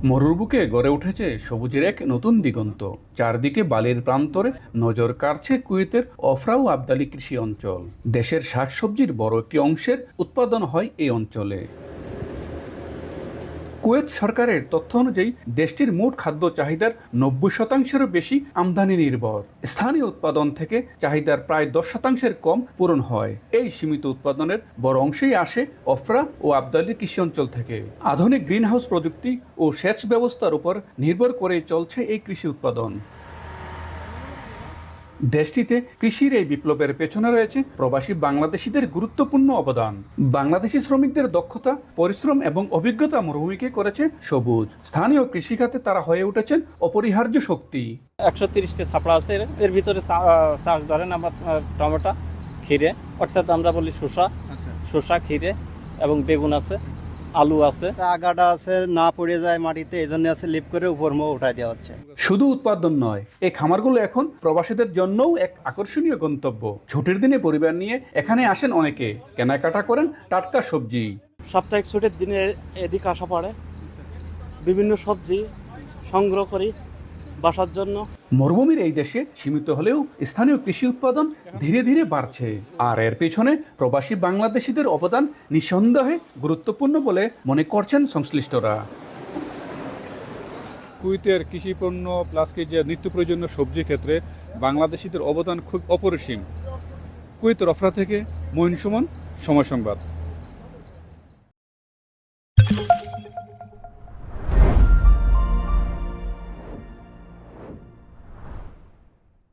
মরুর বুকে গড়ে উঠেছে সবুজের এক নতুন দিগন্ত। চারদিকে বালির প্রান্তরে নজর কাড়ছে কুয়েতের অফরা ও আবদালি কৃষি অঞ্চল। দেশের শাকসবজির বড় একটি অংশের উৎপাদন হয় এই অঞ্চলে। কুয়েত সরকারের তথ্য অনুযায়ী দেশটির মোট খাদ্য চাহিদার ৯০%-এরও বেশি আমদানি নির্ভর। স্থানীয় উৎপাদন থেকে চাহিদার প্রায় ১০%-এর কম পূরণ হয়। এই সীমিত উৎপাদনের বড় অংশেই আসে অফরা ও আবদালি কৃষি অঞ্চল থেকে। আধুনিক গ্রিনহাউস প্রযুক্তি ও সেচ ব্যবস্থার উপর নির্ভর করে চলছে এই কৃষি উৎপাদন। দেশটিতে কৃষির এই বিপ্লবের পেছনে রয়েছে প্রবাসী বাংলাদেশিদের গুরুত্বপূর্ণ অবদান। বাংলাদেশি শ্রমিকদের দক্ষতা, পরিশ্রম এবং অভিজ্ঞতা মরুভূমিকে করেছে সবুজ। স্থানীয় কৃষিখাতে তারা হয়ে উঠেছেন অপরিহার্য শক্তি। ১৩০টি ছাপড়া আছে, এর ভিতরে চাষ ধরেন আমরা টমেটো, ক্ষীরে, অর্থাৎ আমরা বলি শসা, ক্ষীরে এবং বেগুন আছে, আলু আছে, আগাটা আছে, না পড়ে যায় মাটিতে, এই জন্য আছে লিপ করে উপর মুখ উঠাই দেওয়া হচ্ছে। শুধু উৎপাদন নয়, এই খামারগুলো এখন প্রবাসীদের জন্যও এক আকর্ষণীয় গন্তব্য। ছুটির দিনে পরিবার নিয়ে এখানে আসেন অনেকে, কেনাকাটা করেন টাটকা সবজি। সাপ্তাহিক ছুটির দিনে এদিকে আসা পড়ে, বিভিন্ন সবজি সংগ্রহ করি বাসার জন্য। মরুভূমির এই দেশে সীমিত হলেও স্থানীয় কৃষি উৎপাদন ধীরে ধীরে বাড়ছে, আর এর পেছনে প্রবাসী বাংলাদেশিদের অবদান নিঃসন্দেহে গুরুত্বপূর্ণ বলে মনে করছেন সংশ্লিষ্টরা। কুয়েতের কৃষি পণ্য প্লাস যে নিত্য প্রয়োজনীয় সবজি ক্ষেত্রে বাংলাদেশিদের অবদান খুব অপরিসীম। কুয়েতের অফরা থেকে মঈন সুমন, সময় সংবাদ।